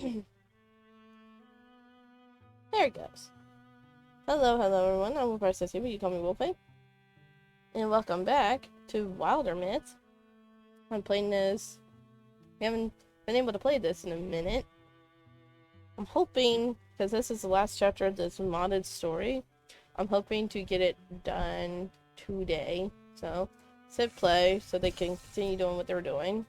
There it goes. Hello everyone, I'm Wildermyth, but you call me Wolfie. And welcome back to Wildermyth. I'm playing this. We haven't been able to play this in a minute. I'm hoping, because this is the last chapter of this modded story, I'm hoping to get it done today. So, hit play so they can continue doing what they're doing.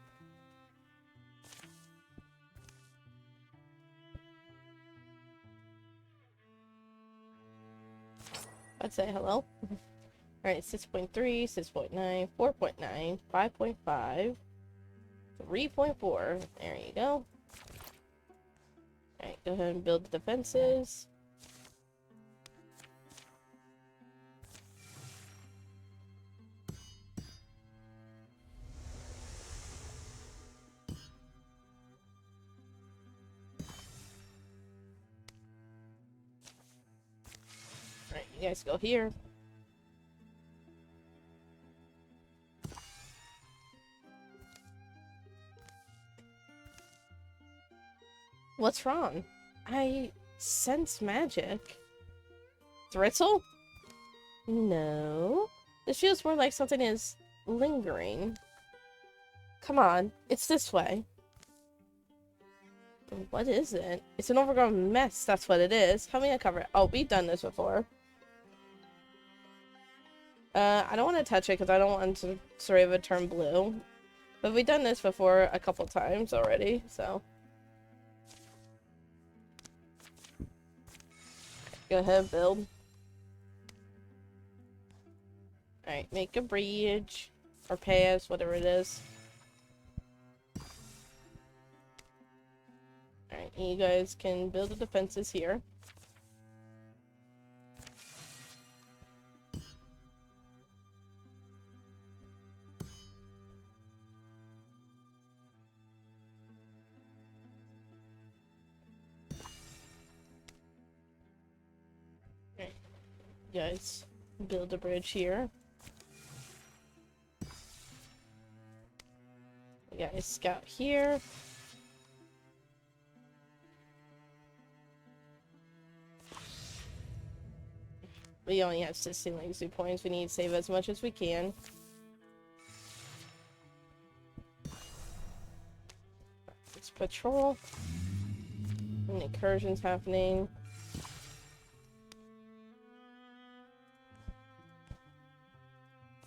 I'd say hello. Alright, 6.3, 6.9, 4.9, 5.5, 3.4. There you go. Alright, go ahead and build the defenses. Alright, you guys go here. What's wrong? I sense magic. Thritzel? No. This feels more like something is lingering. Come on, it's this way. What is it? It's an overgrown mess, that's what it is. Help me uncover it. Oh, we've done this before. I don't want to touch it because I don't want it to sort of turn blue. But we've done this before a couple times already, so. Go ahead, build. Alright, make a bridge. Or pass, whatever it is. Alright, you guys can build the defenses here. Alright, you guys build a bridge here. You guys scout here. We only have 16 legacy points. We need to save as much as we can. Let's patrol. Any incursions happening.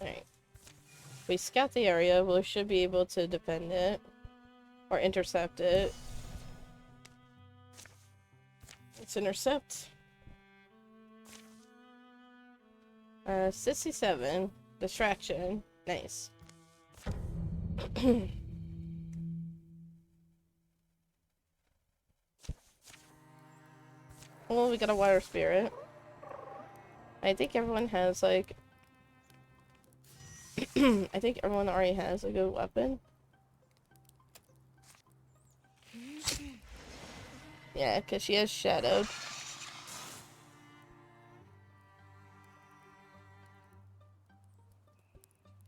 Alright. If we scout the area, we should be able to defend it. Or intercept it. Let's intercept. 67. Distraction. Nice. Well, we got a water spirit. I think everyone has, like... I think everyone already has a good weapon. Yeah, because she has shadowed.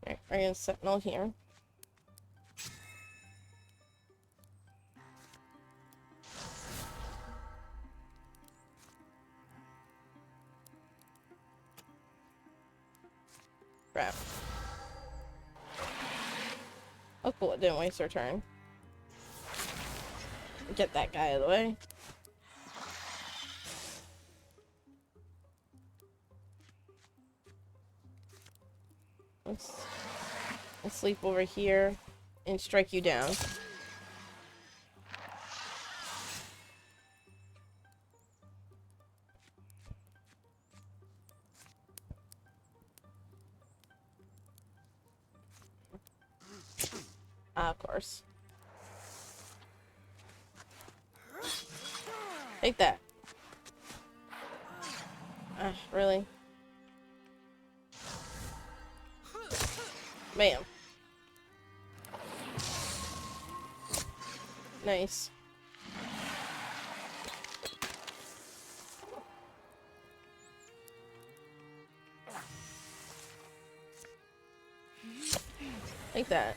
Alright, we're gonna sentinel here. Crap. Oh cool, it didn't waste our turn. Get that guy out of the way. Let's sleep over here and strike you down. Ah, of course. Take that. Ah, really? Bam. Nice. Take that.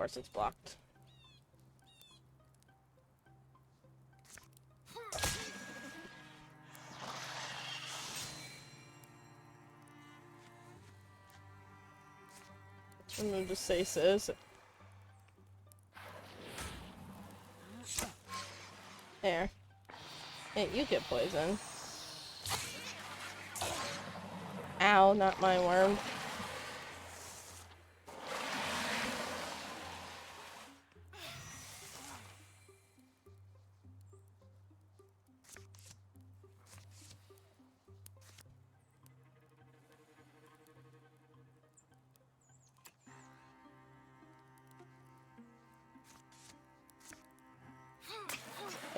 course it's blocked. I'm gonna just say sis. There. Hey, you get poisoned. Ow, not my worm.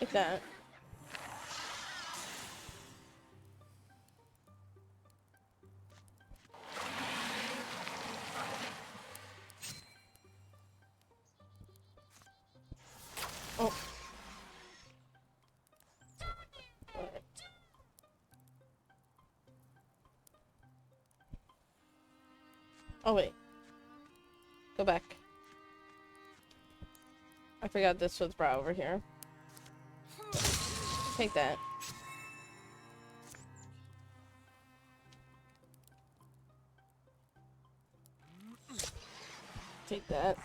Like that. Oh. Alright. Oh wait. Go back. I forgot this was brought over here. Take that. Take that.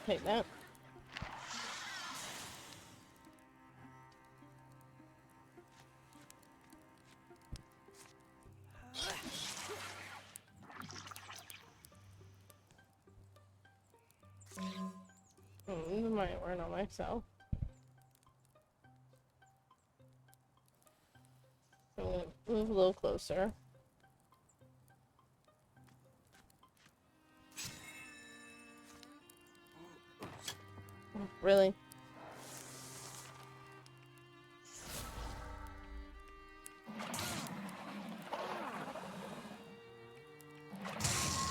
Take that. This might work on myself. I'm gonna move a little closer. Really?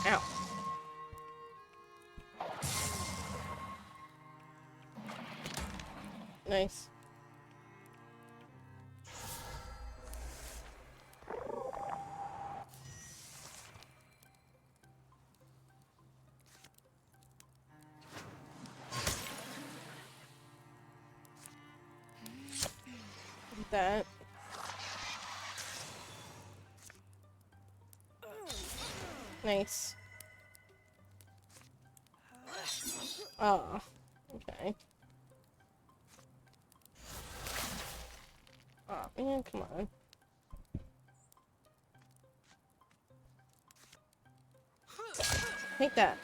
Ow. Nice. That. Nice. Oh, okay. Oh man, come on. Take that.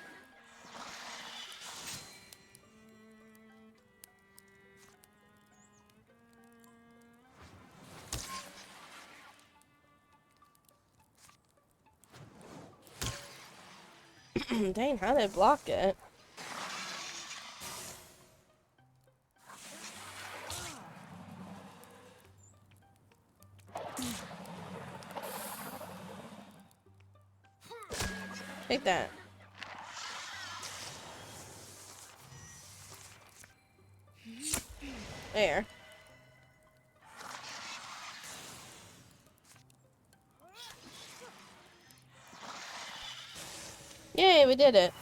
Dang, how did it block it? Take that. There. Yay, we did it.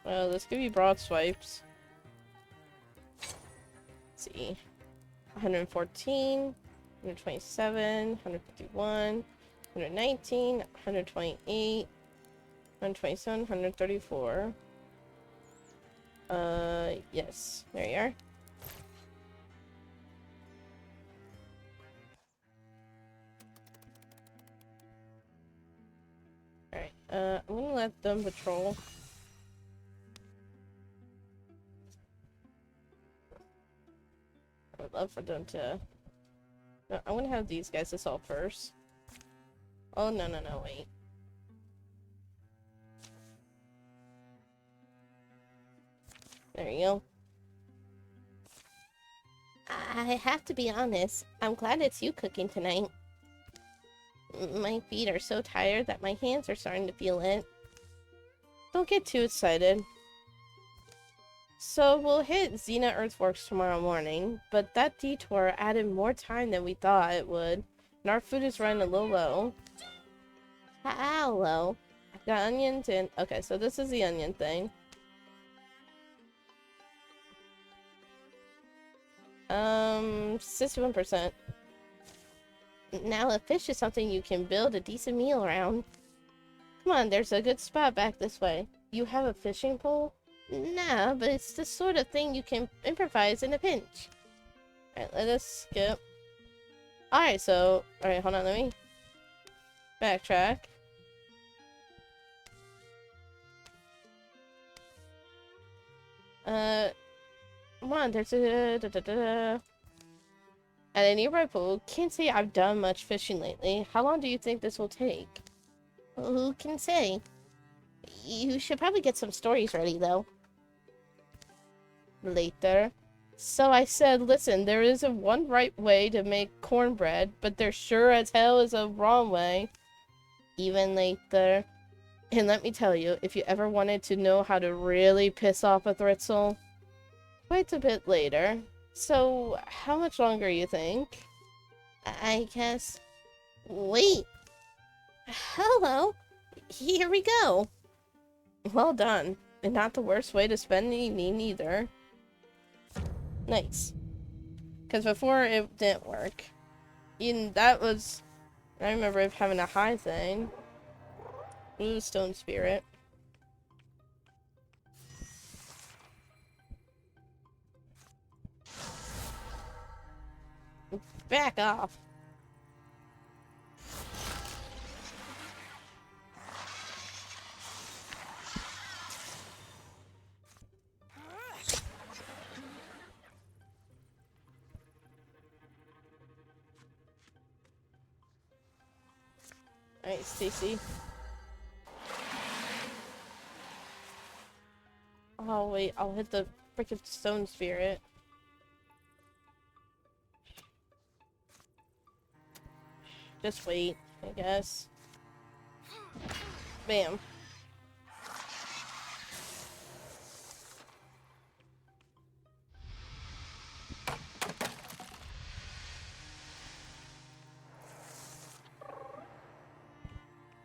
Well, let's give you broad swipes. Let's see. 114, 127, 151, 119, 128, 127, 134. Yes. There you are. Alright, I'm gonna let them patrol. love for them to... No, I'm gonna have these guys assault first. Oh, no, no, no, wait. There you go. I have to be honest. I'm glad it's you cooking tonight. My feet are so tired that my hands are starting to feel it. Don't get too excited. So we'll hit Xena Earthworks tomorrow morning, but that detour added more time than we thought it would, and our food is running a little low. How low? I've got onions and... Okay, so this is the onion thing. 61%. Now a fish is something you can build a decent meal around. Come on, there's a good spot back this way. You have a fishing pole? Nah, but it's the sort of thing you can improvise in a pinch. Alright, let us skip. Alright, so... Alright, hold on, let me... backtrack. Come on, there's a... At a nearby pool, can't say I've done much fishing lately. How long do you think this will take? Who can say? You should probably get some stories ready, though. Later. So I said, listen, there isn't one right way to make cornbread, but there sure as hell is a wrong way. Even later. And let me tell you, if you ever wanted to know how to really piss off a Thritzel, wait a bit later. So, how much longer you think? I guess... Wait! Hello! Here we go! Well done. And not the worst way to spend the evening either. Nice. Because before it didn't work. Even that was... I remember it having a high thing. Blue stone spirit. Back off. Alright, Stacy. Oh wait, I'll hit the freaking stone spirit. Just wait, I guess. Bam.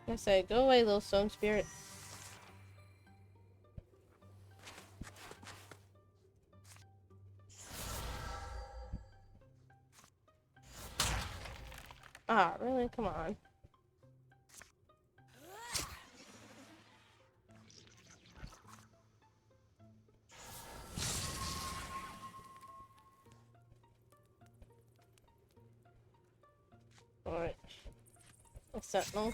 I said, go away, little stone spirit. Ah, really? Come on. Alright. A sentinel.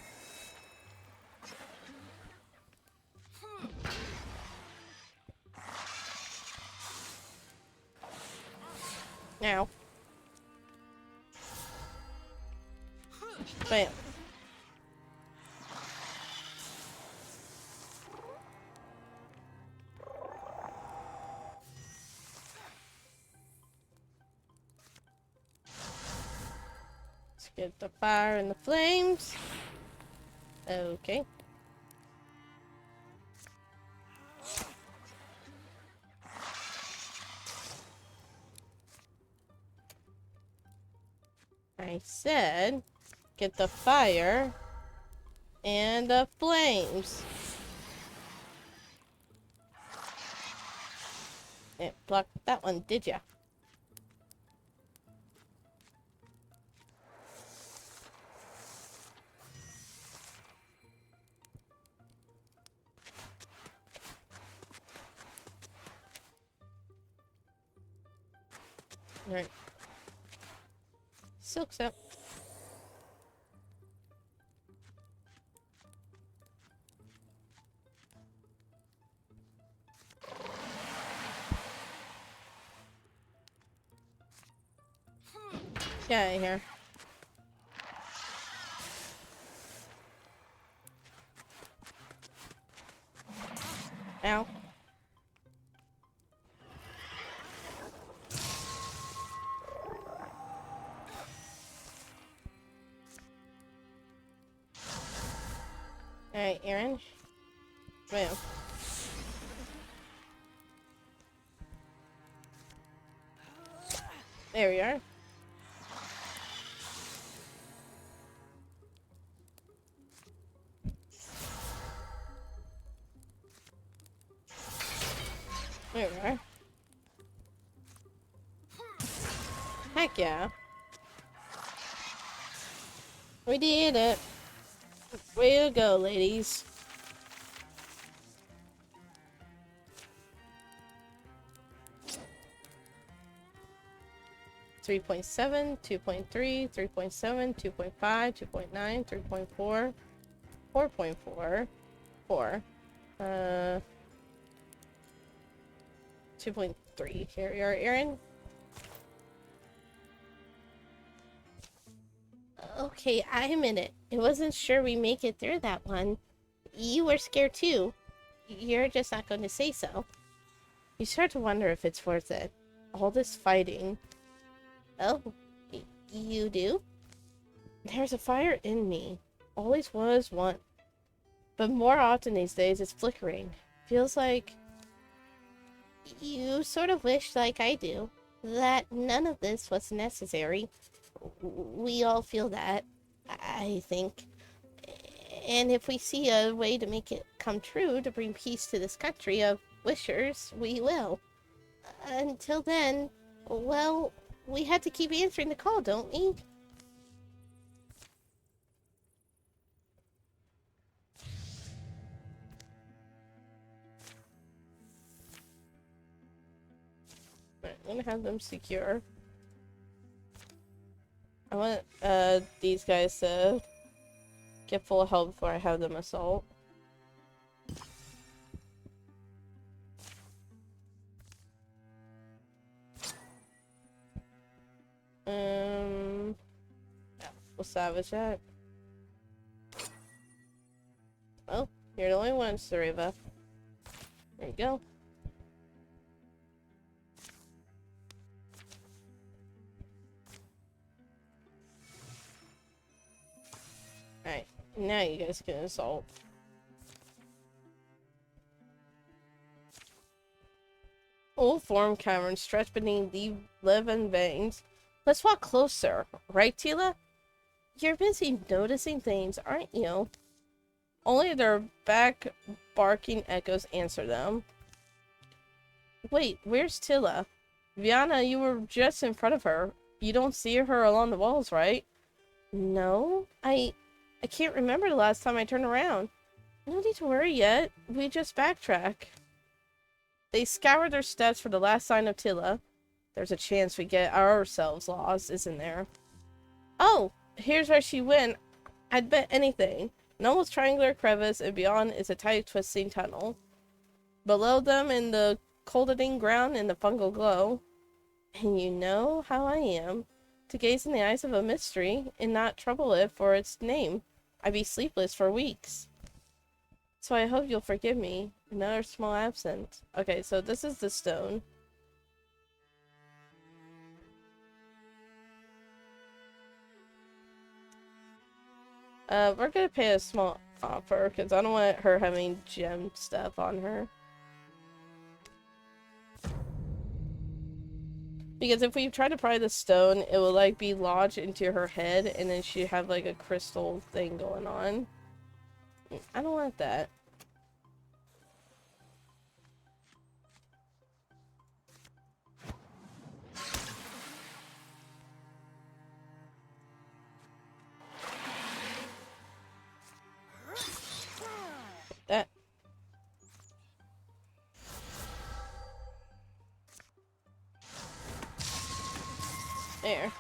Now. Bam. Let's get the fire and the flames. Okay. I said, get the fire and the flames. It blocked that one, did ya? Alright. Silk's up. Get out of here. Ow. Alright, Aaron. Bam. There we are. There we are. Heck yeah. We did it. Way to go, ladies. Three 3.7, 2.3, 3.7, 2.5, 2.9, 3.4, 4.4, 4. 2.3. Here we are, Aaron. Okay, I'm in it. I wasn't sure we make it through that one. You were scared too. You're just not going to say so. You start to wonder if it's worth it. All this fighting. Oh, you do? There's a fire in me. Always was one. But more often these days, it's flickering. Feels like you sort of wish, like I do, that none of this was necessary. We all feel that, I think. And if we see a way to make it come true, to bring peace to this country of wishers, we will. Until then, well, we have to keep answering the call, don't we? Right, I'm gonna have them secure. I want these guys to get full health before I have them assault. Yeah, we'll salvage that. Oh, you're the only one, Sareva. There you go. Alright, now you guys can assault. Old form caverns stretch beneath the living veins. Let's walk closer, right, Tila? You're busy noticing things, aren't you? Only their back barking echoes answer them. Wait, where's Tila? Viana, you were just in front of her. You don't see her along the walls, right? No, I can't remember the last time I turned around. No need to worry yet. We just backtrack. They scour their steps for the last sign of Tila. There's a chance we get ourselves lost, isn't there? Oh, here's where she went. I'd bet anything. An almost triangular crevice, and beyond is a tight, twisting tunnel. Below them, in the colding ground and the fungal glow. And you know how I am. To gaze in the eyes of a mystery, and not trouble it for its name. I'd be sleepless for weeks. So I hope you'll forgive me. Another small absence. Okay, so this is the stone. We're gonna pay a small offer, because I don't want her having gem stuff on her. Because if we try to pry the stone, it will like be lodged into her head, and then she'd have like a crystal thing going on. I don't want that. That. There.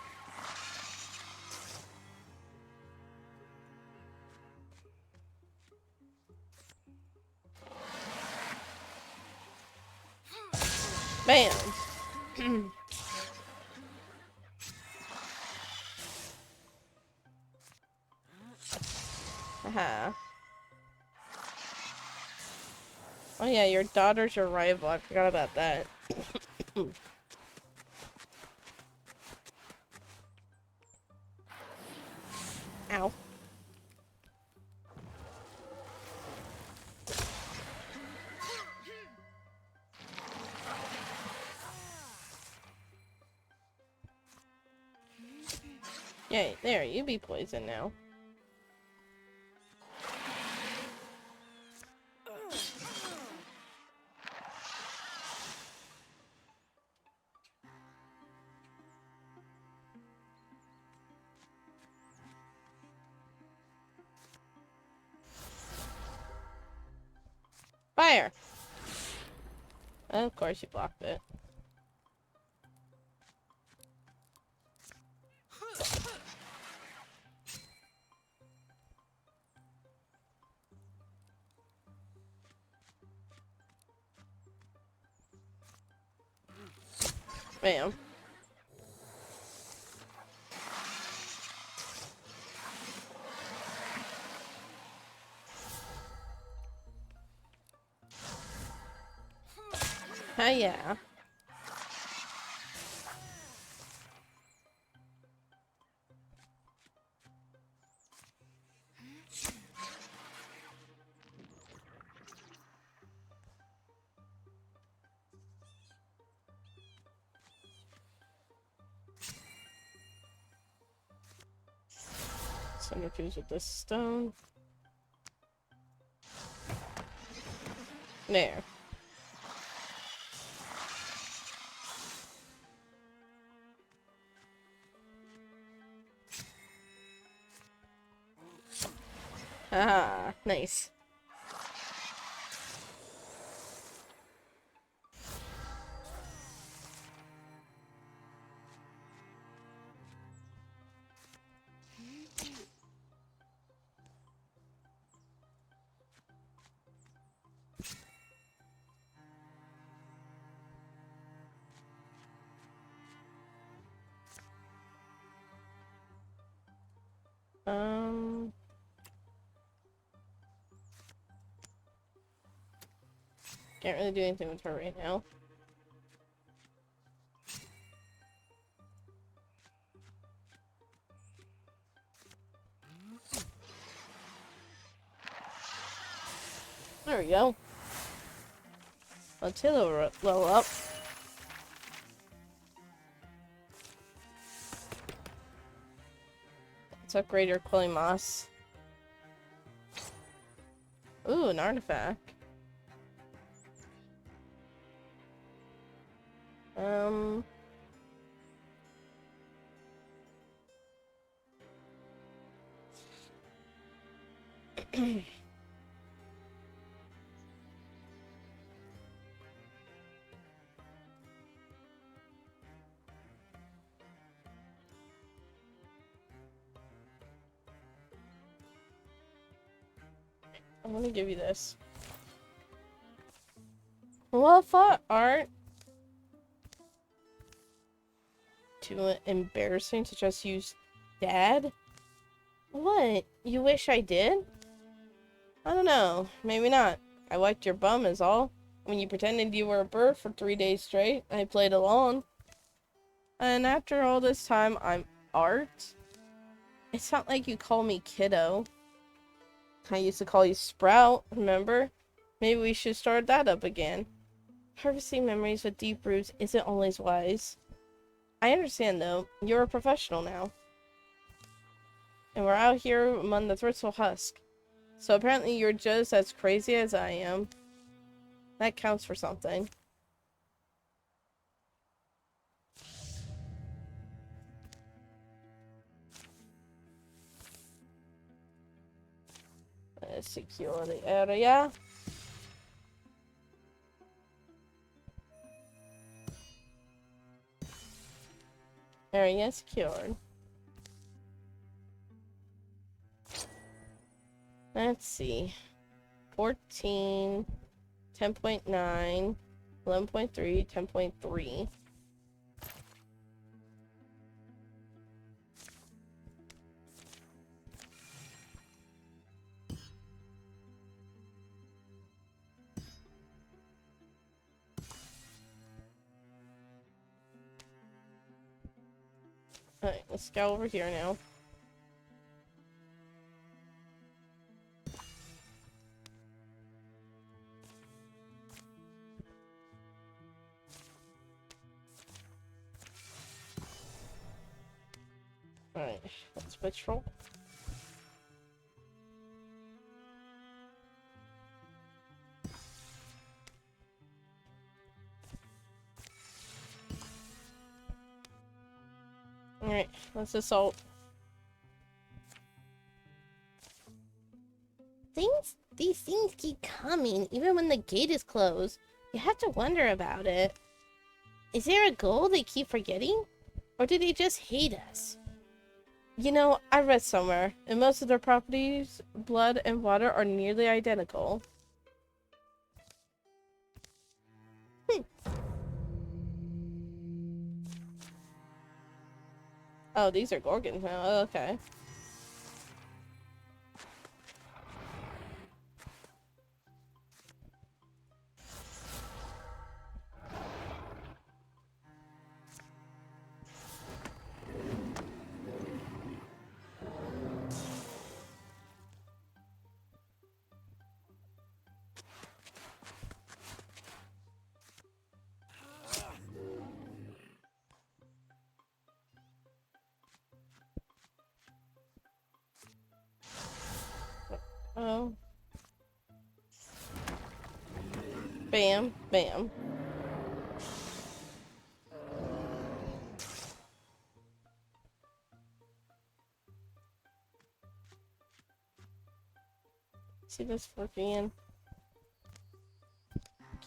Bam. your daughter's your rival. I forgot about that. Ow. Yay, there, you be poisoned now. Fire! Of course you blocked it. Bam. Yeah. Centrifuge with this stone. There. Ah, nice. Can't really do anything with her right now. There we go. Let's level up. Let's upgrade your clay moss. Ooh, an artifact. I'm gonna give you this. Well, I thought art too embarrassing to just use dad? What? You wish I did? I don't know. Maybe not. I wiped your bum is all. When you pretended you were a bird for 3 days straight, I played along. And after all this time, I'm art? It's not like you call me kiddo. I used to call you Sprout, remember? Maybe we should start that up again. Harvesting memories with deep roots isn't always wise. I understand, though. You're a professional now. And we're out here among the Thristle Husk. So apparently you're just as crazy as I am. That counts for something. Let's secure the area. Area secured. Let's see. 14, 10.9, 11.3, 10.3. Alright, let's go over here now. Alright, let's patrol. Alright, let's assault. These things keep coming, even when the gate is closed. You have to wonder about it. Is there a goal they keep forgetting? Or do they just hate us? You know, I read somewhere, in most of their properties, blood and water are nearly identical. Oh, these are Gorgons now. Oh, okay. Oh. Bam, bam. See this freaking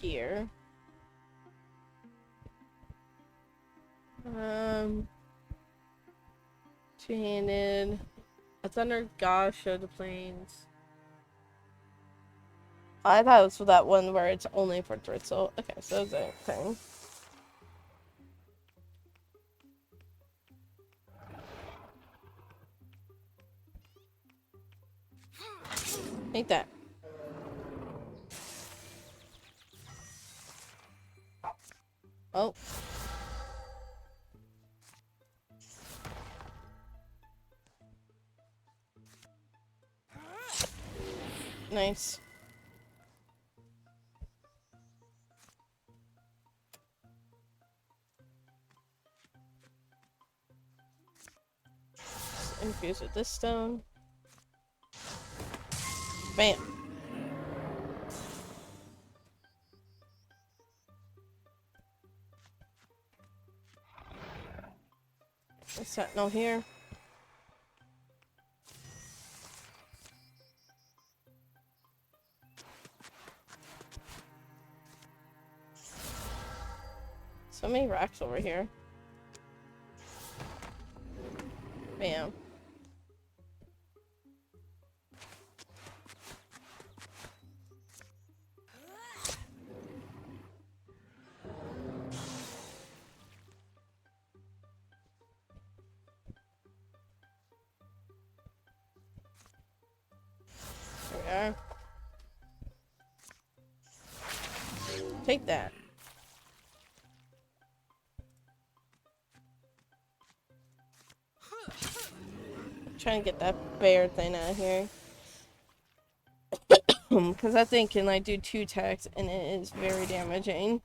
gear. Two-handed. A thunder god showed the planes. I thought it was for that one where it's only for Dritzel. Okay, so it's a thing. Take that. Oh. Nice. Infuse with this stone. Bam. Sentinel here. So many racks over here. Bam. There we are. Take that. Trying to get that bear thing out of here. Because that thing can like do 2 attacks and it is very damaging.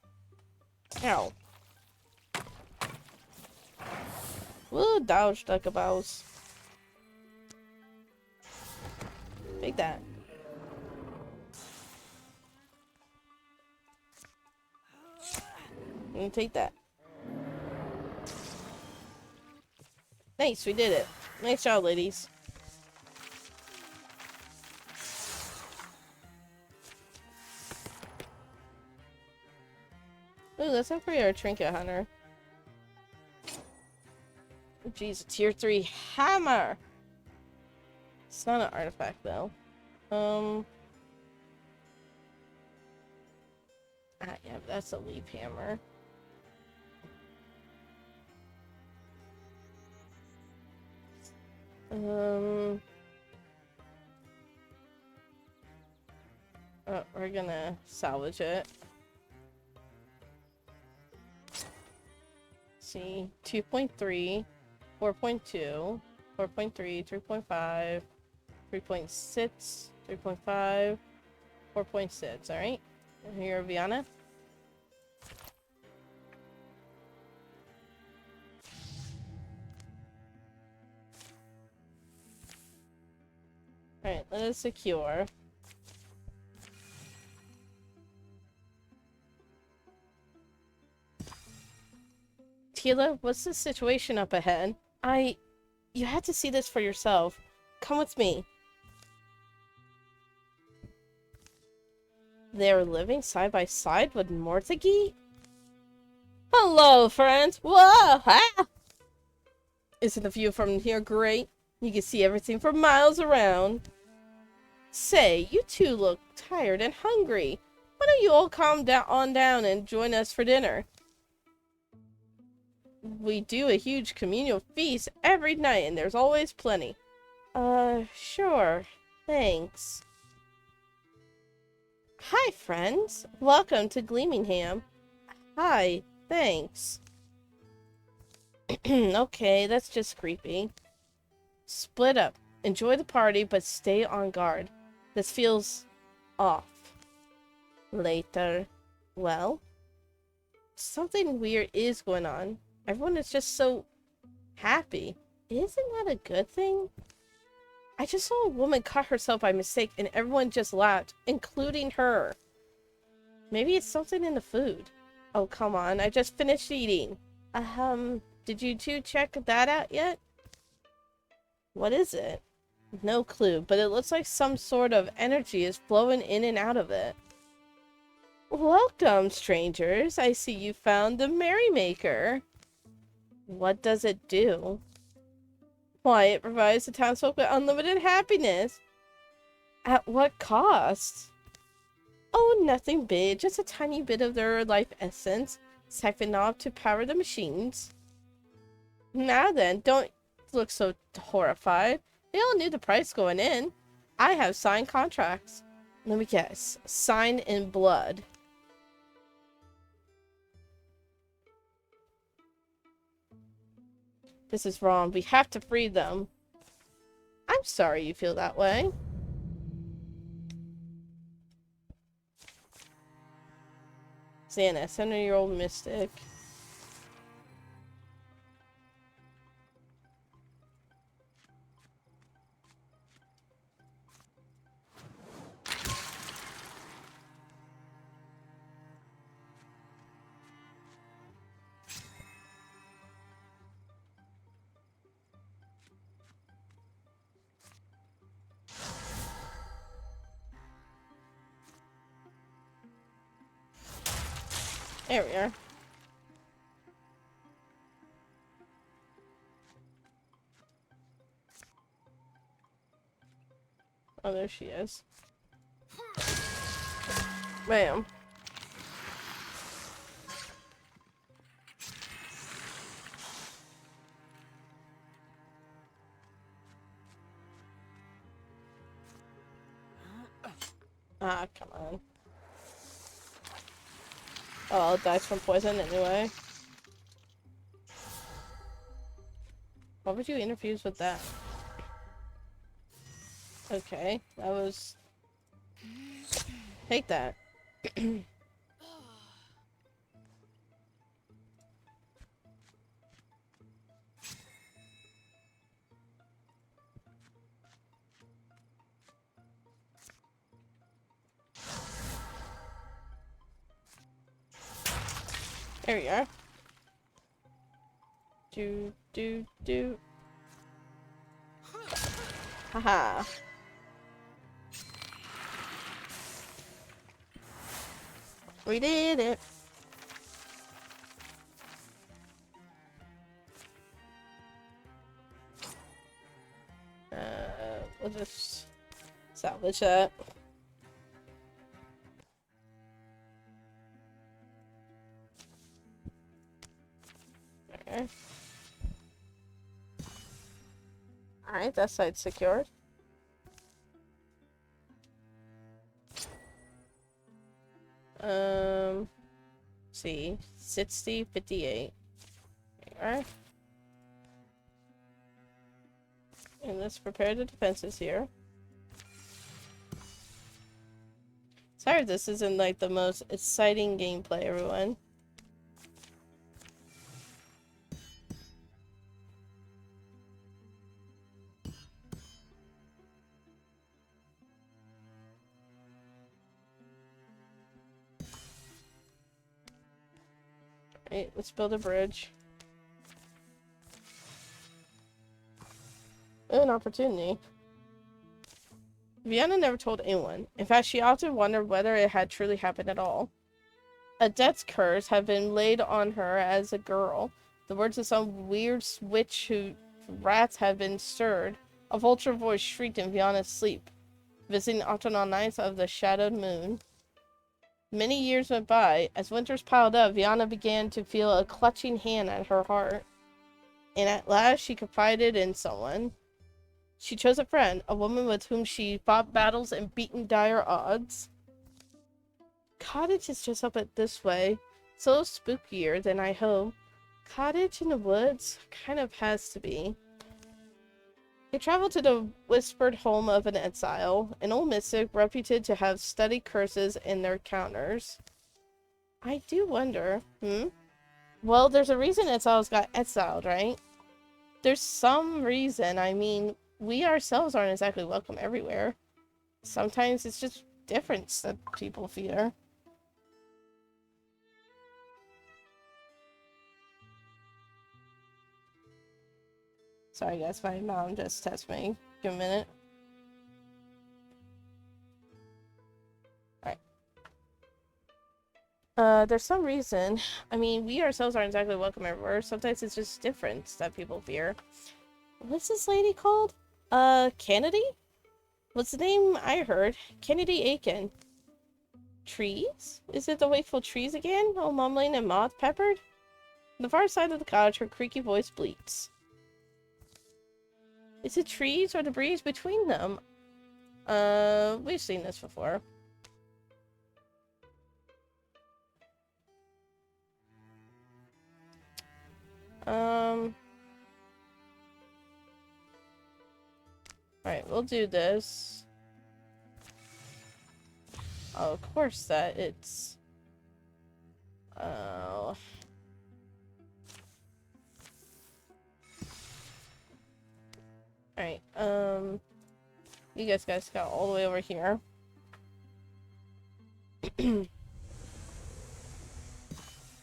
Ow. Woo, dodged like a mouse. Take that. And take that. Nice, we did it. Nice job, ladies. Ooh, let's upgrade our trinket hunter. Jeez, a tier 3 hammer! It's not an artifact, though. Yeah, that's a leaf hammer. Oh, we're gonna salvage it. See, 2.3. 4.2, 4.3, 3.5, 3.6, 3.5, 4.6, alright? And here, Viana. Alright, let us secure. Tila, what's the situation up ahead? You had to see this for yourself. Come with me. They're living side by side with Mortegi? Hello, friends! Whoa! Ah! Isn't the view from here great? You can see everything for miles around. Say, you two look tired and hungry. Why don't you all calm down and join us for dinner? We do a huge communal feast every night, and there's always plenty. Sure. Thanks. Hi, friends. Welcome to Gleamingham. Hi. Thanks. Okay, that's just creepy. Split up. Enjoy the party, but stay on guard. This feels off. Later. Well, something weird is going on. Everyone is just so happy. Isn't that a good thing? I just saw a woman cut herself by mistake and everyone just laughed, including her. Maybe it's something in the food. Oh, come on. I just finished eating. Did you two check that out yet? What is it? No clue, but it looks like some sort of energy is flowing in and out of it. Welcome, strangers. I see you found the Merrymaker. What does it do? Why, it provides the townsfolk with unlimited happiness. At what cost? Oh, nothing big. Just a tiny bit of their life essence, siphoned off to power the machines. Now then, don't look so horrified. They all knew the price going in. I have signed contracts. Let me guess. Signed in blood. This is wrong. We have to free them. I'm sorry you feel that way. Xana, 70-year-old mystic. There we are. Oh, there she is. Bam. Ah, come on. Oh, it dies from poison anyway. Why would you interfuse with that? Okay, that was... Take that. There we are. Do. Haha. We did it. We'll just salvage that. Okay. Alright, that side's secured. See, 60, 58. Alright. And let's prepare the defenses here. Sorry if this isn't like the most exciting gameplay, everyone. Alright, let's build a bridge. An opportunity. Vienna never told anyone. In fact, she often wondered whether it had truly happened at all. A death curse had been laid on her as a girl. The words of some weird witch who rats had been stirred. A vulture voice shrieked in Vienna's sleep, visiting autumnal nights of the shadowed moon. Many years went by. As winters piled up, Vienna began to feel a clutching hand at her heart. And at last she confided in someone. She chose a friend, a woman with whom she fought battles and beaten dire odds. Cottage is just up it this way. It's a little spookier than I hoped. Cottage in the woods kind of has to be. They traveled to the whispered home of an exile, an old mystic reputed to have studied curses in their counters. I do wonder, Well, there's a reason exiles got exiled, right? There's some reason. I mean, we ourselves aren't exactly welcome everywhere. Sometimes it's just difference that people fear. Sorry guys, my mom just texted me. Give a minute. Alright. There's some reason. I mean, we ourselves aren't exactly welcome everywhere. Sometimes it's just difference that people fear. What's this lady called? Kennedy? What's the name I heard? Kennedy Aiken. Trees? Is it the wakeful trees again? All mumbling and moth-peppered? On the far side of the cottage, her creaky voice bleats. Is it trees or the breeze between them? We've seen this before. Alright, we'll do this. Oh, of course that it's... Oh... Alright, you guys got all the way over here. I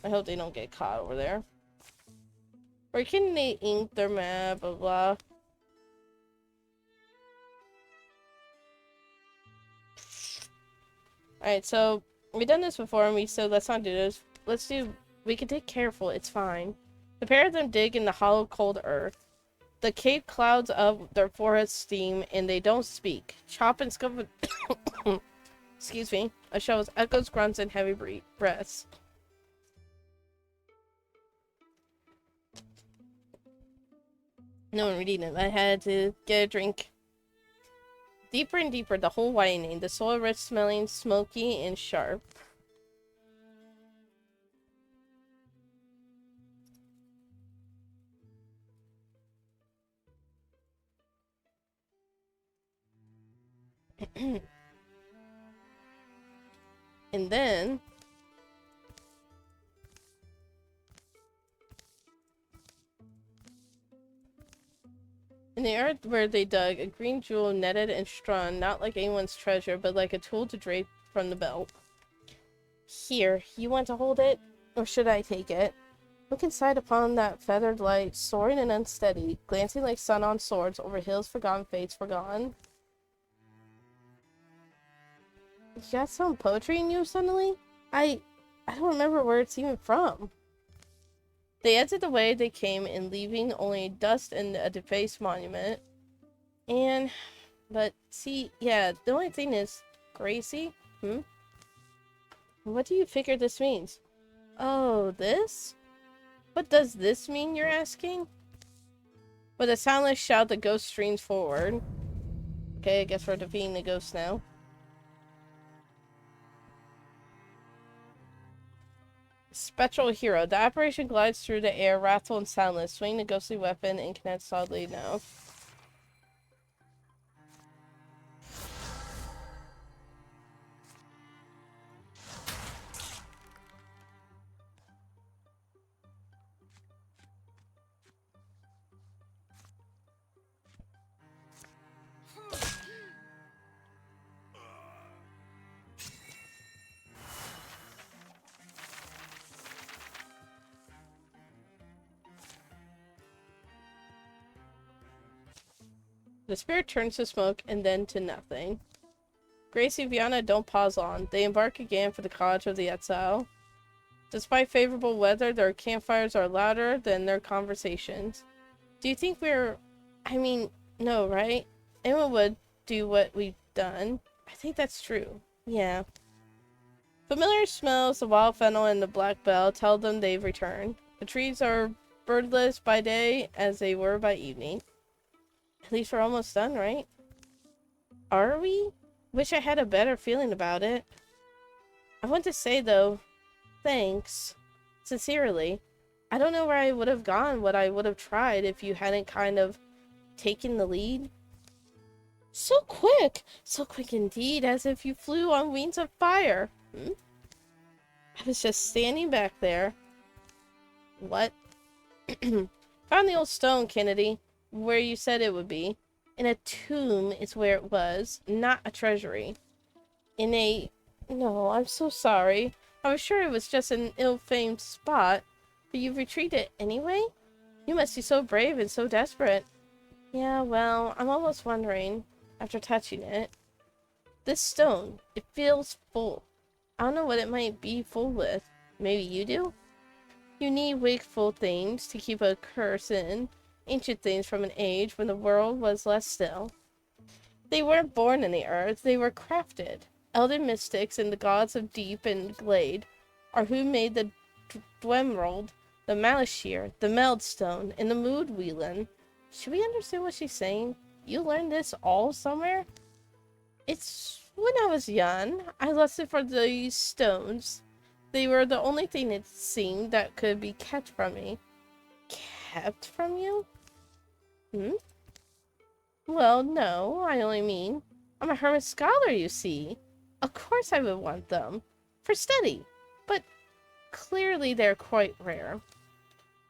hope they don't get caught over there. Or can they ink their map, blah blah. Alright, so we've done this before and we said let's not do this. We can dig careful, it's fine. The pair of them dig in the hollow cold earth. The cave clouds up their foreheads steam and they don't speak. Chop and scuff excuse me. A shovel's echoes, grunts, and heavy breaths. No one reading it. I had to get a drink. Deeper and deeper, the hole widening, the soil rich smelling smoky and sharp. And then in the earth where they dug, a green jewel netted and strung, not like anyone's treasure, but like a tool to drape from the belt. Here, you want to hold it? Or should I take it? Look inside upon that feathered light, soaring and unsteady, glancing like sun on swords over hills forgotten, fates forgotten. You got some poetry in you suddenly? I don't remember where it's even from. They exit the way they came in, leaving only dust and a defaced monument. But see, yeah, the only thing is, Gracie? What do you figure this means? Oh, this? What does this mean, you're asking? With a soundless shout, the ghost streams forward. Okay, I guess we're defeating the ghost now. Spectral hero. The apparition glides through the air, wrathful and soundless, swinging a ghostly weapon and connects solidly now. The spirit turns to smoke and then to nothing. Gracie and Viana don't pause long. They embark again for the cottage of the exile. Despite favorable weather, their campfires are louder than their conversations. Do you think no, right? Anyone would do what we've done. I think that's true. Yeah. Familiar smells, the wild fennel and the black bell tell them they've returned. The trees are birdless by day as they were by evening. At least we're almost done, right? Are we? Wish I had a better feeling about it. I want to say, though, thanks. Sincerely. I don't know where I would have gone, what I would have tried if you hadn't kind of taken the lead. So quick indeed, as if you flew on wings of fire. I was just standing back there. What? Found the old stone, Kennedy, where you said it would be. In a tomb is where it was, not a treasury. No, I'm so sorry. I was sure it was just an ill-famed spot, but you've retreated anyway? You must be so brave and so desperate. Yeah, well, I'm almost wondering, after touching it. This stone, it feels full. I don't know what it might be full with. Maybe you do? You need wakeful things to keep a curse in. Ancient things from an age when the world was less still. They weren't born in the earth, they were crafted. Elden mystics and the gods of deep and glade are who made the Dwemerald, the Malashir, the Meldstone, and the Mood Whelan. Should we understand what she's saying? You learned this all somewhere? It's when I was young. I lusted for these stones. They were the only thing, it seemed, that could be kept from me. Kept from you? Well, no, I only mean, I'm a hermit scholar, you see. Of course I would want them. For study. But clearly they're quite rare.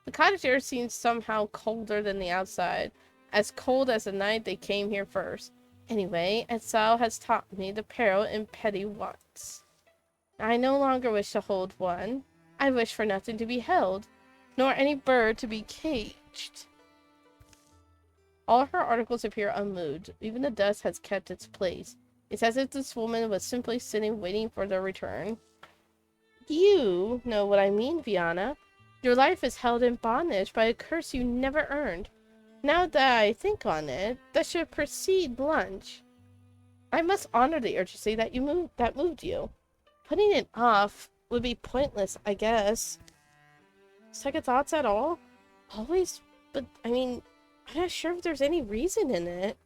The cottage air seems somehow colder than the outside. As cold as the night they came here first. Anyway, exile has taught me the peril in petty wants. I no longer wish to hold one. I wish for nothing to be held, nor any bird to be caged. All her articles appear unmoved. Even the dust has kept its place. It's as if this woman was simply sitting waiting for their return. You know what I mean, Viana. Your life is held in bondage by a curse you never earned. Now that I think on it, that should precede lunch. I must honor the urgency that moved you. Putting it off would be pointless, I guess. Second thoughts at all? Always, but I'm not sure if there's any reason in it.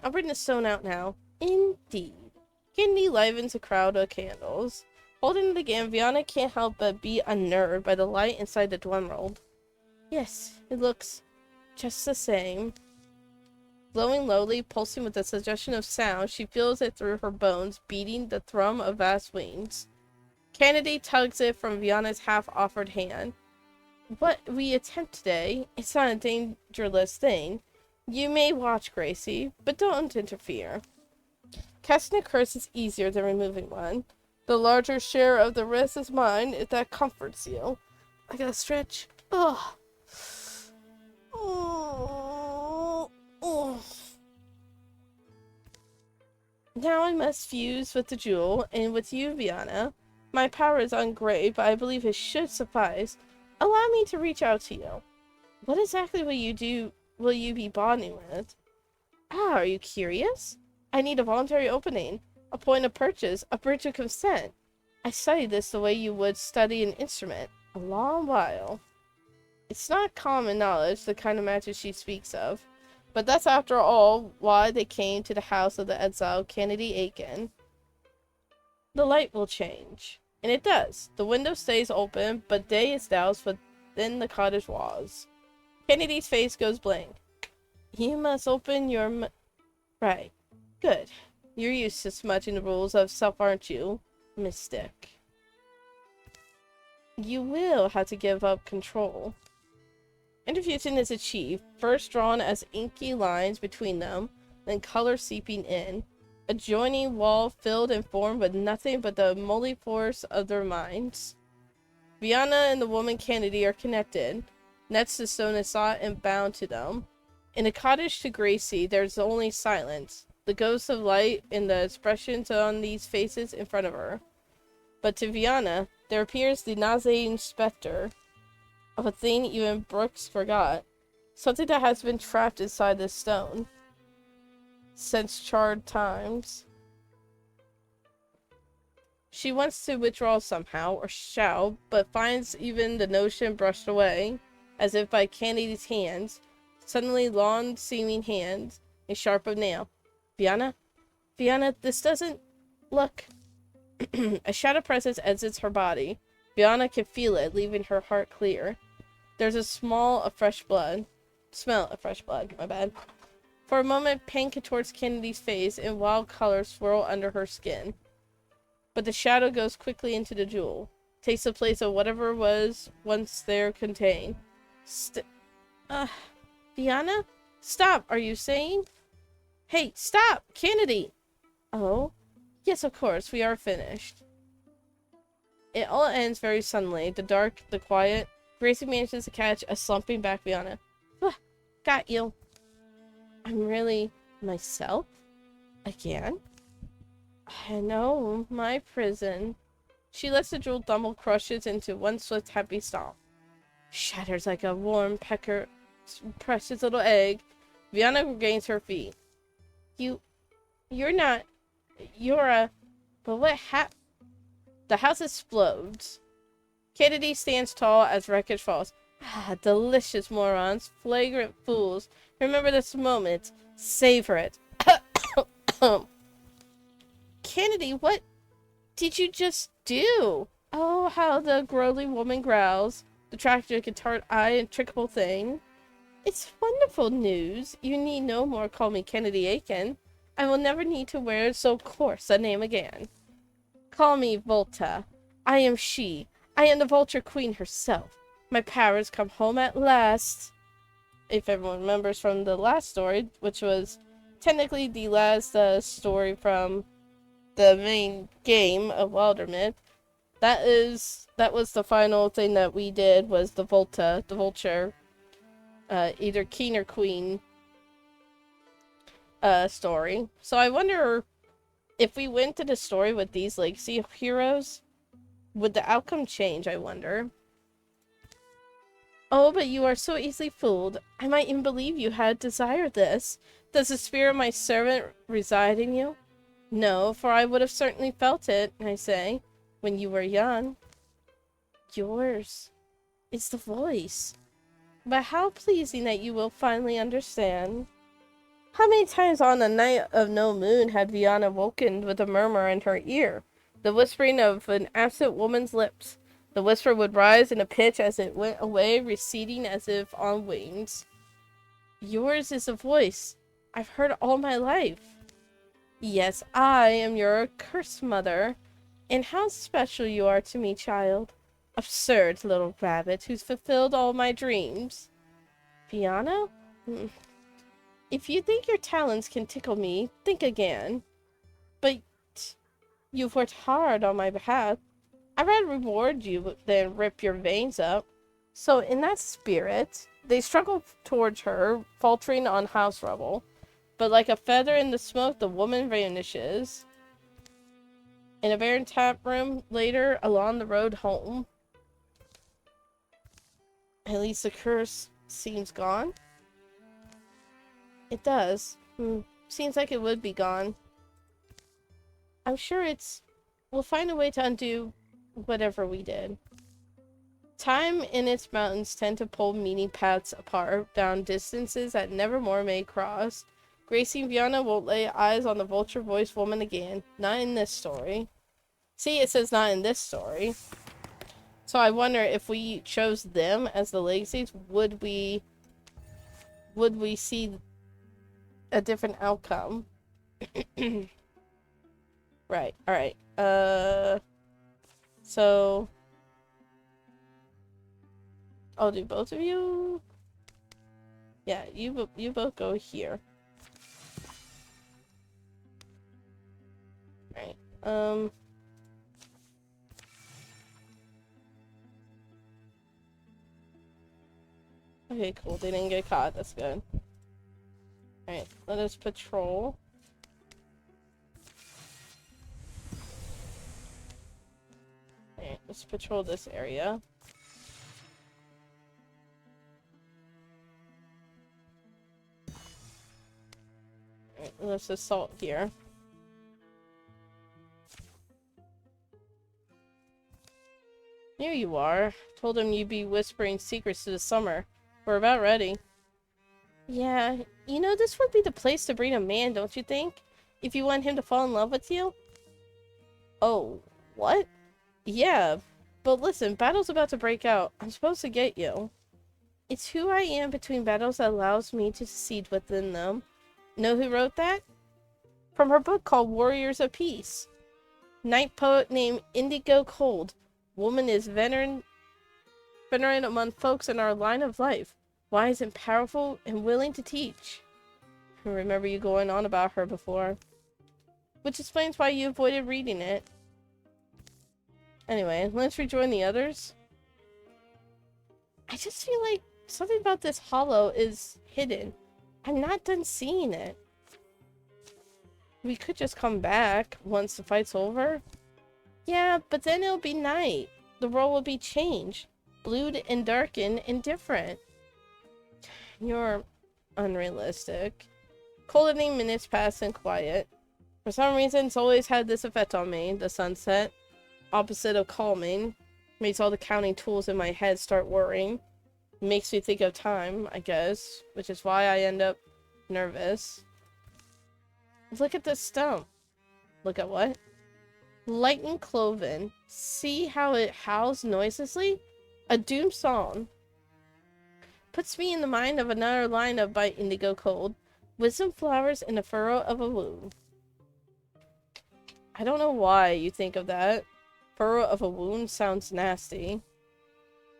I'll bring the stone out now. Indeed. Kennedy livens a crowd of candles. Holding it again, Viana can't help but be unnerved by the light inside the Dwemerald. Yes, it looks just the same. Glowing lowly, pulsing with a suggestion of sound, she feels it through her bones, beating the thrum of vast wings. Kennedy tugs it from Viana's half-offered hand. What we attempt today, it's not a dangerous thing. You may watch, Gracie, but don't interfere. Casting a curse is easier than removing one. The larger share of the risk is mine if that comforts you. I gotta stretch. Ugh. Now I must fuse with the jewel, and with you, Viana. My power is ungraved, but I believe it should suffice. Allow me to reach out to you. What exactly will you be bonding with? Ah, are you curious? I need a voluntary opening, a point of purchase, a bridge of consent. I studied this the way you would study an instrument. A long while. It's not common knowledge, the kind of magic she speaks of. But that's after all why they came to the house of the exiled Kennedy Aiken. The light will change. And it does. The window stays open, but day is doused within the cottage walls. Kennedy's face goes blank. You must open your Right. Good. You're used to smudging the rules of self, aren't you, Mystic? You will have to give up control. Interfusion is achieved, first drawn as inky lines between them, then color seeping in. A joining wall filled and formed with nothing but the moly force of their minds. Viana and the woman Kennedy are connected. Nets to stone is sought and bound to them. In a cottage to Gracie, there's only silence, the ghosts of light and the expressions on these faces in front of her. But to Viana, there appears the nauseating specter of a thing even Brooks forgot. Something that has been trapped inside this stone since charred times. She wants to withdraw somehow, or shall, but finds even the notion brushed away, as if by Candy's hands, suddenly long-seeming hands, and sharp of nail. Viana? Viana, this doesn't look... A shadow presence exits her body. Viana can feel it, leaving her heart clear. There's a smell of fresh blood, my bad. For a moment, pain contorts Kennedy's face, and wild colors swirl under her skin. But the shadow goes quickly into the jewel, takes the place of whatever was once there contained. Viana? Stop, are you saying? Hey, stop! Kennedy! Oh? Yes, of course, we are finished. It all ends very suddenly. The dark, the quiet. Gracie manages to catch a slumping back Viana. Got you. I'm really myself? Again? I know, my prison. She lets the jewel tumble, crushes into one swift, happy stomp. Shatters like a warm pecker, precious little egg. Viana regains her feet. You're not... You're a... But what The house explodes. Kennedy stands tall as wreckage falls. Ah, delicious morons. Flagrant fools. Remember this moment. Savor it. Kennedy, what did you just do? Oh, how the growly woman growls. The tragic and tart-eyed and trickable thing. It's wonderful news. You need no more call me Kennedy Aiken. I will never need to wear so coarse a name again. Call me Volta. I am she. I am the Vulture Queen herself. My powers come home at last. If everyone remembers from the last story, which was technically the last story from the main game of Wildermyth, that was the final thing that we did, was the Volta, the Vulture, either King or Queen story. So I wonder if we went to the story with these legacy heroes, would the outcome change, I wonder? Oh, but you are so easily fooled. I might even believe you had desired this. Does the spirit of my servant reside in you? No, for I would have certainly felt it, I say, when you were young. Yours is the voice. But how pleasing that you will finally understand. How many times on a night of no moon had Viana woken with a murmur in her ear, the whispering of an absent woman's lips? The whisper would rise in a pitch as it went away, receding as if on wings. Yours is a voice I've heard all my life. Yes, I am your cursed mother. And how special you are to me, child. Absurd little rabbit who's fulfilled all my dreams. Viana? If you think your talents can tickle me, think again. But you've worked hard on my behalf. I'd rather reward you than rip your veins up. So in that spirit, they struggle towards her, faltering on house rubble. But like a feather in the smoke, the woman vanishes. In a barren tap room later, along the road home. At least the curse seems gone. It does. Seems like it would be gone. I'm sure we'll find a way to undo whatever we did. Time and its mountains tend to pull meaning paths apart, down distances that nevermore may cross. Gracie and Viana won't lay eyes on the vulture-voiced woman again. Not in this story. See, it says not in this story. So I wonder if we chose them as the legacies, would we see a different outcome? Right, alright. So I'll do both of you. Yeah, you both go here. Right. Okay, cool. They didn't get caught. That's good. Alright, let us patrol. Alright, let's patrol this area. Alright, let's assault here. Here you are. Told him you'd be whispering secrets to the summer. We're about ready. Yeah, you know, this would be the place to bring a man, don't you think? If you want him to fall in love with you? Oh, what? Yeah, but listen, battle's about to break out. I'm supposed to get you. It's who I am between battles that allows me to succeed within them. Know who wrote that? From her book called Warriors of Peace. Night poet named Indigo Cold. Woman is veteran among folks in our line of life. Wise and powerful and willing to teach. I remember you going on about her before. Which explains why you avoided reading it. Anyway, let's rejoin the others. I just feel like something about this hollow is hidden. I'm not done seeing it. We could just come back once the fight's over. Yeah, but then it'll be night. The world will be changed. Blued and darkened and different. You're unrealistic. Cold minutes pass and quiet. For some reason, it's always had this effect on me. The sunset, opposite of calming, makes all the counting tools in my head start worrying. Makes me think of time, I guess, which is why I end up nervous. Look at this stump. Look at what? Lightning cloven. See how it howls noiselessly? A doom song. Puts me in the mind of another line of by Indigo Cold. Wisdom flowers in the furrow of a wound. I don't know why you think of that. Furrow of a wound sounds nasty.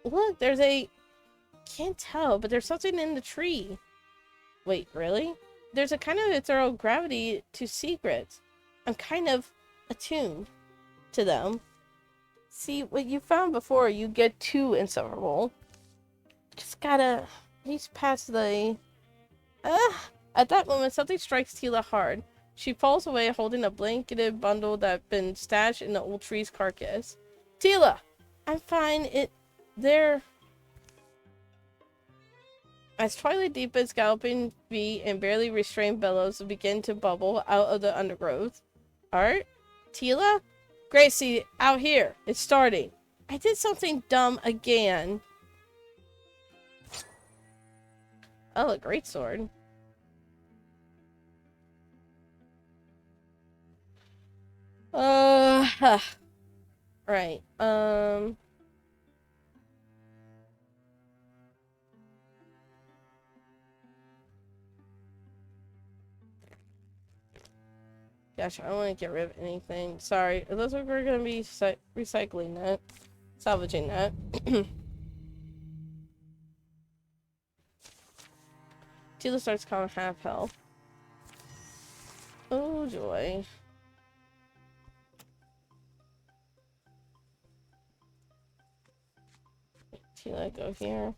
Look, there's a... Can't tell, but there's something in the tree. Wait, really? There's a kind of ethereal gravity to secrets. I'm kind of attuned to them. See, what you found before, you get too insufferable. Just gotta... He's past the... At that moment, something strikes Tila hard. She falls away holding a blanketed bundle that's been stashed in the old tree's carcass. Tila! I'm fine. There... As twilight deepens, galloping feet and barely restrained bellows begin to bubble out of the undergrowth. Art? Tila? Gracie, out here. It's starting. I did something dumb again. Oh, a great sword. Right. Gosh, I don't want to get rid of anything. Sorry. It looks like we're going to be recycling that. Salvaging that. Tila starts calling half health. Oh, joy. Tila, go here.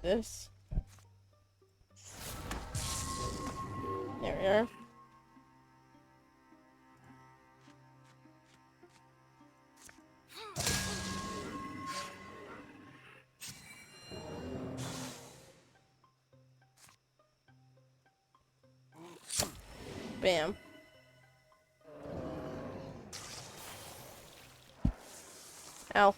This. There we are. Bam. Ow.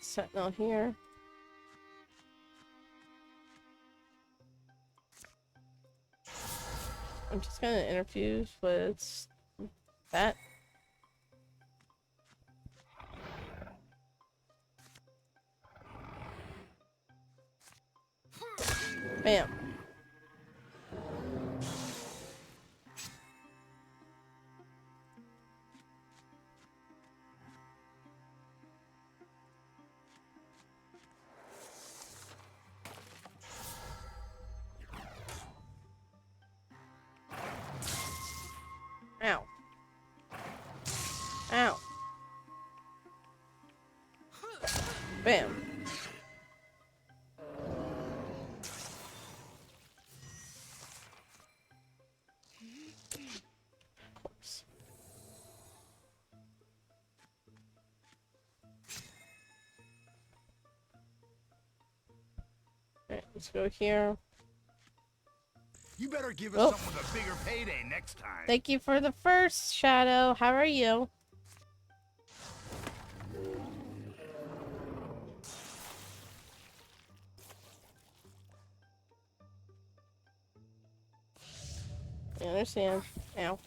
Sentinel here. I'm just gonna interfuse with that. Bam. Ow. Ow. Bam. Of course. Alright, let's go here. You better give us someone a bigger payday next time. Thank you for the first, Shadow. How are you? I understand. Ow.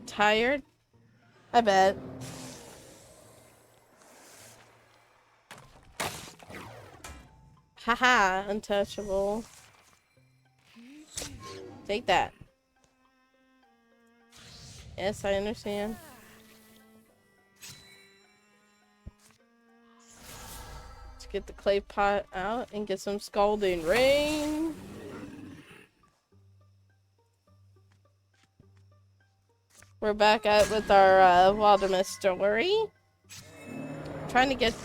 Tired? I bet. Haha, untouchable. Take that. Yes, I understand. Let's get the clay pot out and get some scalding rain. We're back at with our Wildermyth story. Trying to get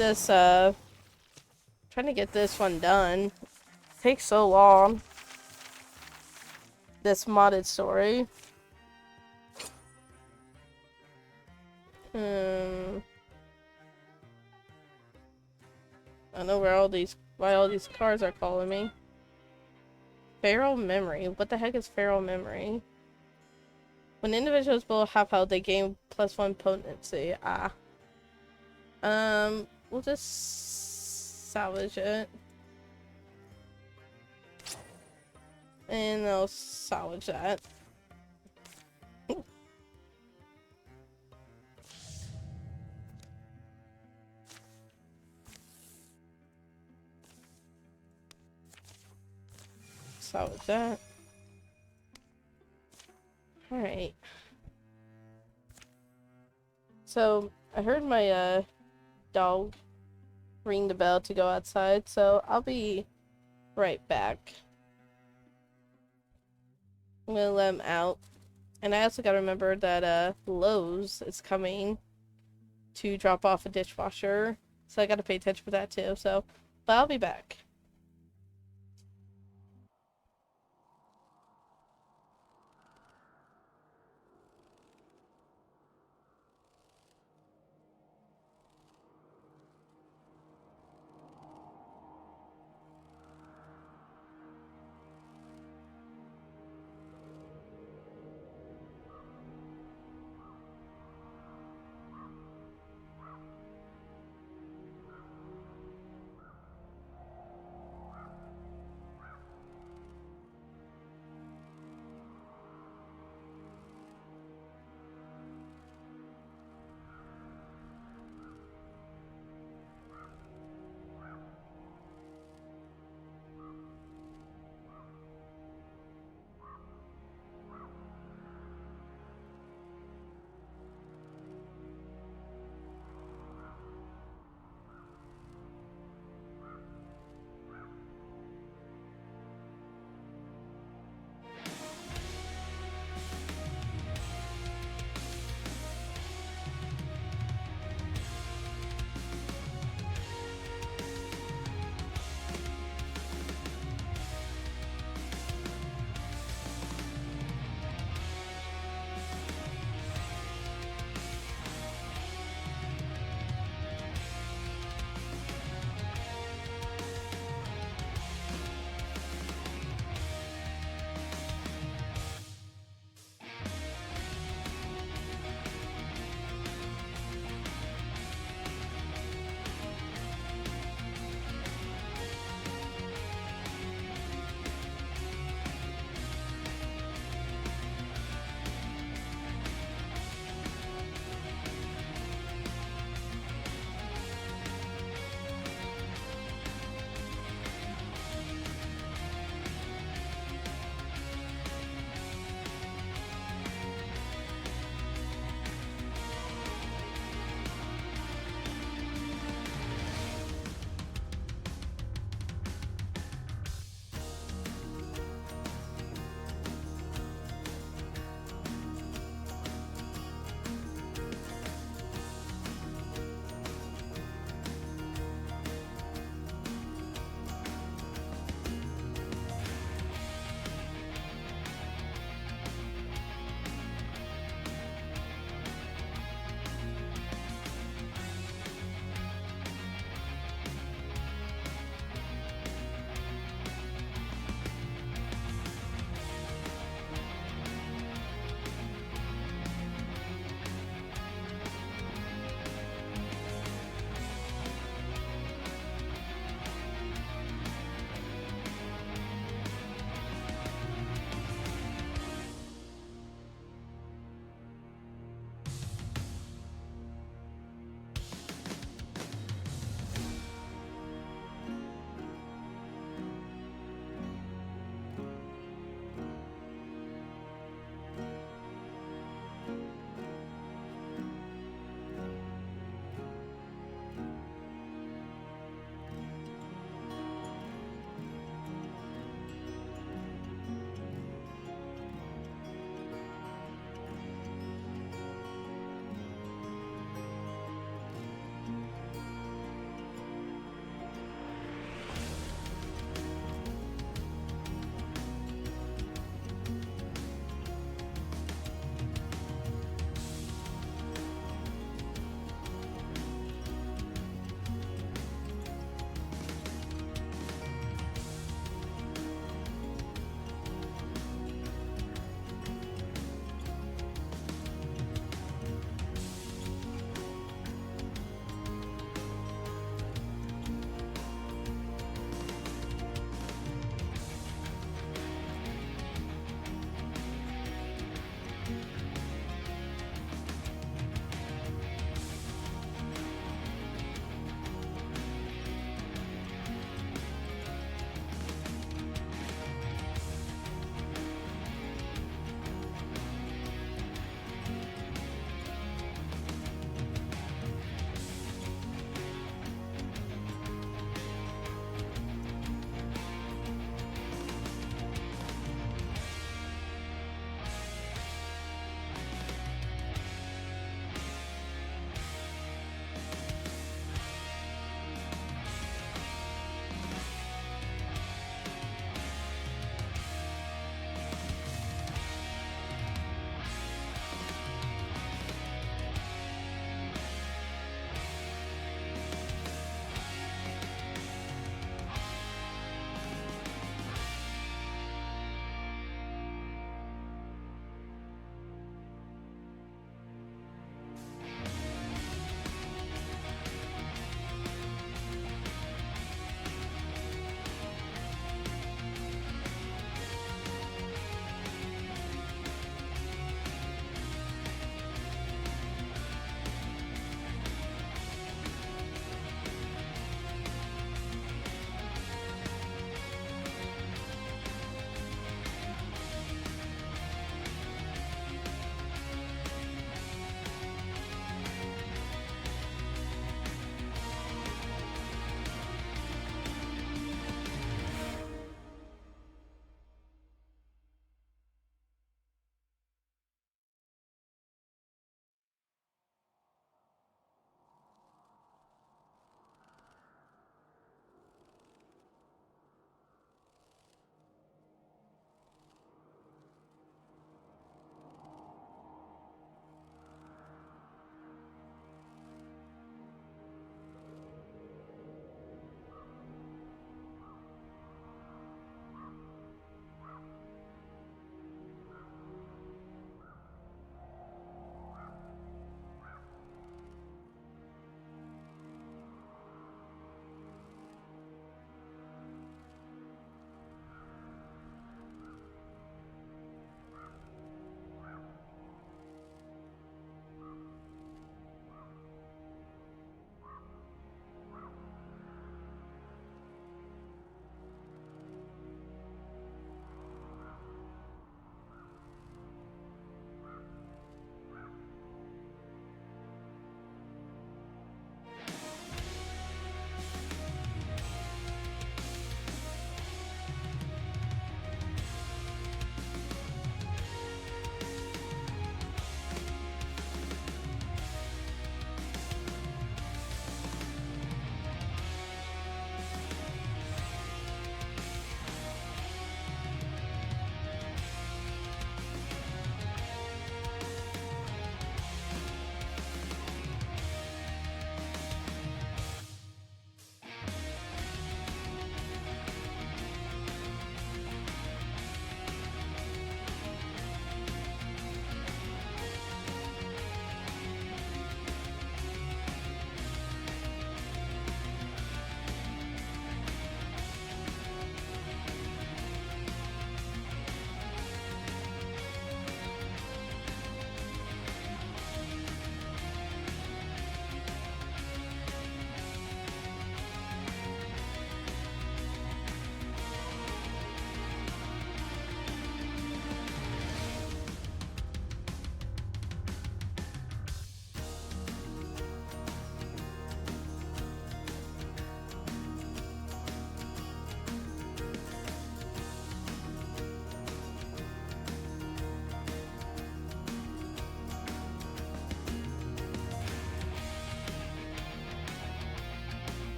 this one done. It takes so long. This modded story. I know why all these cars are calling me. Feral memory. What the heck is feral memory? When individuals blow a half health, they gain +1 potency. Ah. We'll just salvage it. And I'll salvage that. Salvage that. Alright. So, I heard my, dog ring the bell to go outside, so I'll be right back. I'm gonna let him out. And I also gotta remember that, Lowe's is coming to drop off a dishwasher. So I gotta pay attention for that too, so. But I'll be back.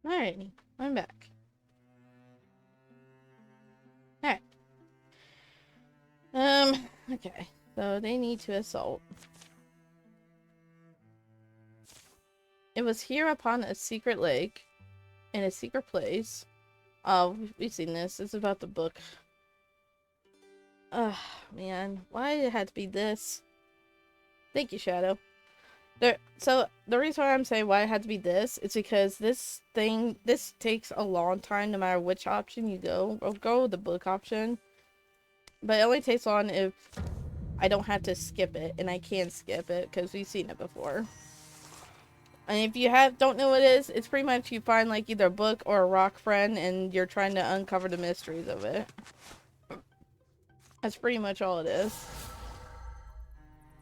Alrighty, I'm back. Alright. Okay. So they need to assault. It was here upon a secret lake, in a secret place. Oh, we've seen this. It's about the book. Ugh, man. Why did it have to be this? Thank you, Shadow. So, the reason why I'm saying why it had to be this is because this takes a long time no matter which option you go. I'll go with the book option. But it only takes long if I don't have to skip it, and I can skip it because we've seen it before. And if you don't know what it is, it's pretty much you find like either a book or a rock friend and you're trying to uncover the mysteries of it. That's pretty much all it is.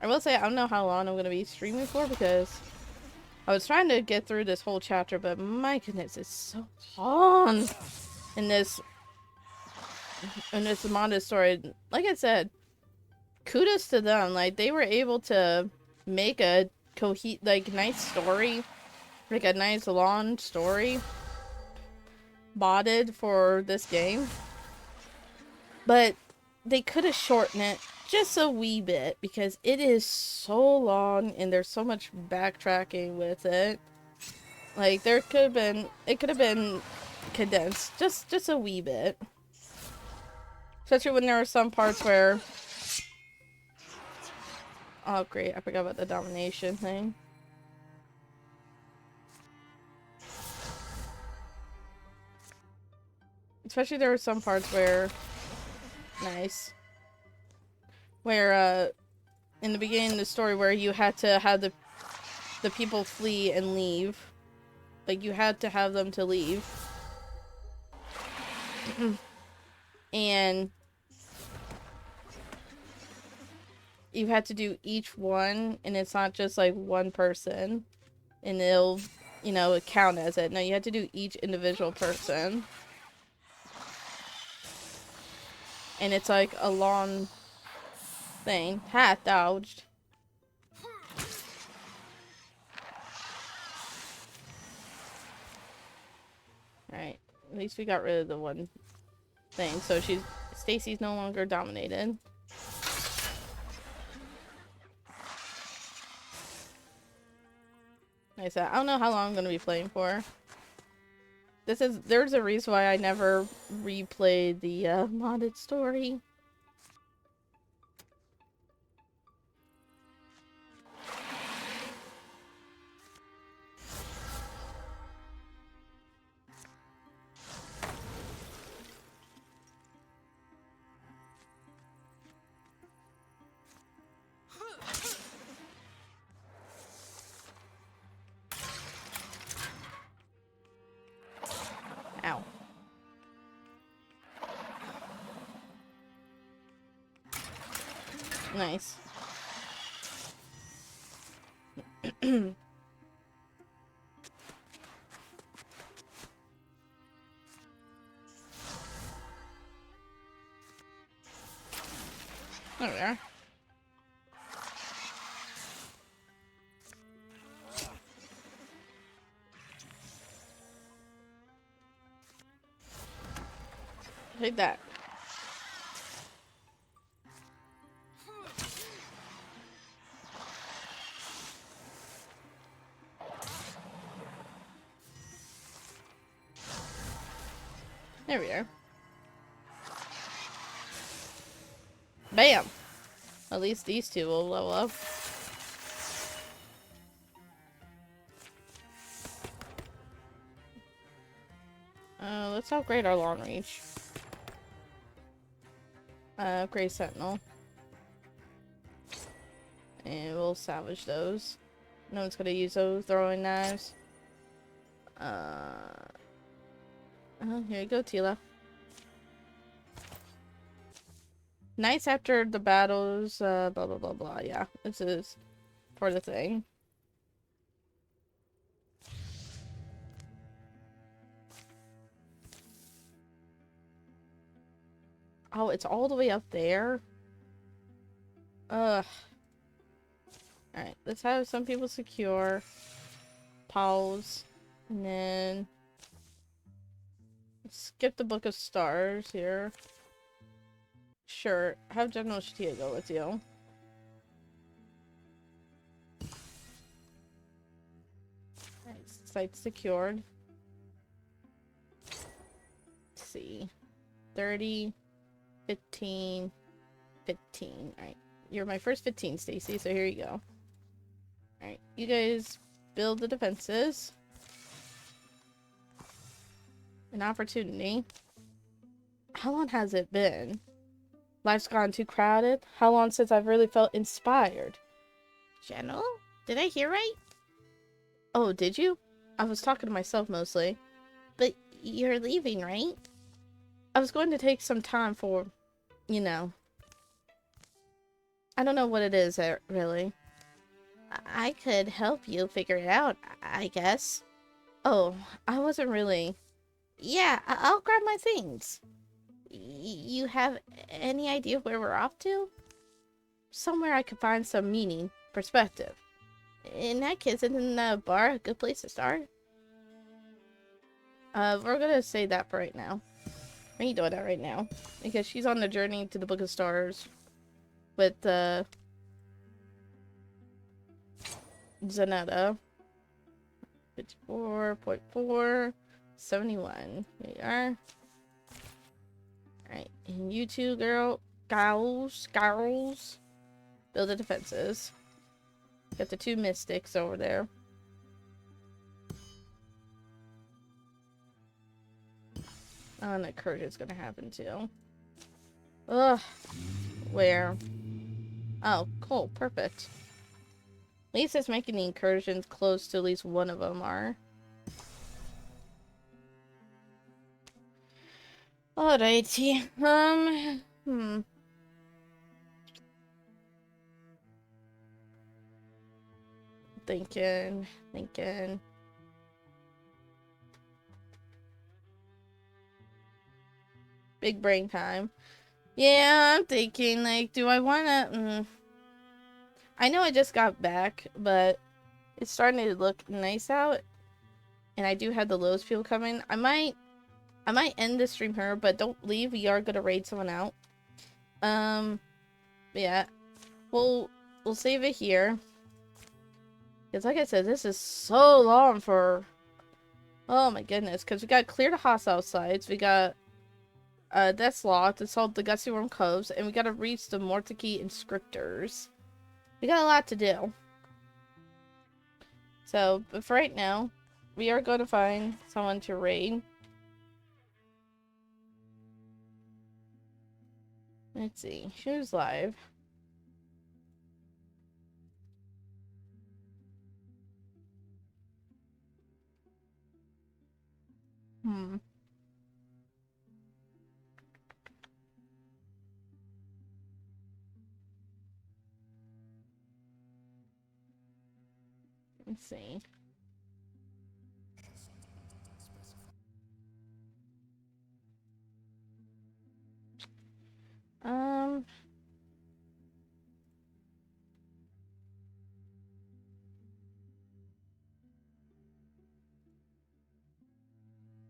I will say I don't know how long I'm going to be streaming for because I was trying to get through this whole chapter, but my goodness, it's so long in this Amanda story. Like I said, kudos to them. Like they were able to make a nice story, like a nice long story modded for this game, but they could have shortened it just a wee bit because it is so long and there's so much backtracking with it. Like it could have been condensed just a wee bit, especially when there were some parts where, oh great, I forgot about the domination thing. Especially there were some parts where, nice, where in the beginning of the story where you had to have the people flee and leave. Like you had to have them to leave. And you had to do each one, and it's not just like one person and it'll, you know, count as it. No, you had to do each individual person. And it's like a long thing. Ha, dodged. Alright, at least we got rid of the one thing. So Stacy's no longer dominated. Like I said, I don't know how long I'm gonna be playing for. There's a reason why I never replayed the modded story. Ow. Nice. There we are. Take that. There we are. Bam! At least these two will level up. Let's upgrade our long reach. Upgrade Sentinel. And we'll salvage those. No one's gonna use those throwing knives. Here you go, Tila. Nice after the battles, blah blah blah blah. Yeah, this is for the thing. Oh, it's all the way up there? Ugh. Alright, let's have some people secure. Pause. And then skip the Book of Stars here. Sure, have General Shatia go with you. Alright, site secured. Let's see. 30, 15, 15. Alright, you're my first 15, Stacy, so here you go. Alright, you guys build the defenses. An opportunity. How long has it been? Life's gone too crowded. How long since I've really felt inspired? General? Did I hear right? Oh, did you? I was talking to myself mostly. But you're leaving, right? I was going to take some time for, you know. I don't know what it is, really. I could help you figure it out, I guess. Oh, I wasn't really... Yeah, I'll grab my things. You have any idea where we're off to? Somewhere I could find some meaning, perspective. In that case, isn't the bar a good place to start? We're gonna say that for right now. We ain't doing that right now. Because she's on the journey to the Book of Stars with, Zanetta. 54.4, 71. There you are. Alright, and you two, girls, build the defenses. Got the two mystics over there. Oh, and incursion's gonna happen too. Ugh. Where? Oh, cool. Perfect. At least it's making the incursions close to at least one of them are. Alrighty. Thinking. Big brain time. Yeah, I'm thinking, like, do I wanna, I know I just got back, but it's starting to look nice out. And I do have the Lowe's people coming. I might end the stream here, but don't leave. We are gonna raid someone out. Yeah. We'll save it here. Because like I said, this is so long for... Oh my goodness. Because we got clear the hostile sites. We got... Death's Law to solve the Gusty Worm Coves. And we gotta reach the Mortiki Inscriptors. We got a lot to do. So, but for right now, we are going to find someone to raid. Let's see. Who's live? Let's see.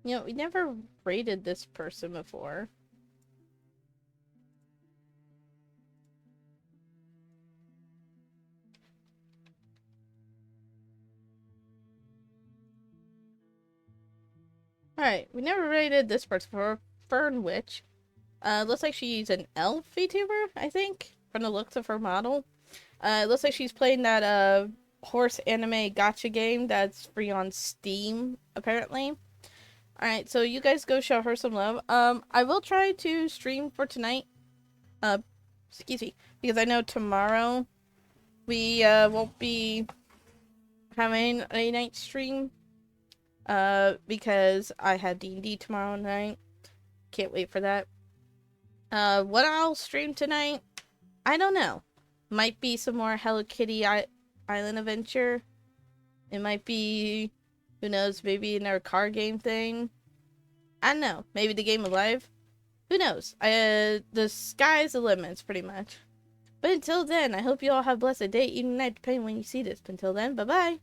You know, we never rated this person before. Alright, we never rated this person before. Fern Witch. Looks like she's an elf VTuber, I think, from the looks of her model. It looks like she's playing that, horse anime gacha game that's free on Steam, apparently. Alright, so you guys go show her some love. I will try to stream for tonight. Excuse me. Because I know tomorrow we, won't be having a night stream. Because I have D&D tomorrow night. Can't wait for that. What I'll stream tonight, I don't know. Might be some more Hello Kitty Island Adventure. It might be, who knows, maybe another card game thing. I don't know. Maybe the game of life. Who knows? The sky's the limits, pretty much. But until then, I hope you all have a blessed day, evening, night, depending when you see this. But until then, bye-bye.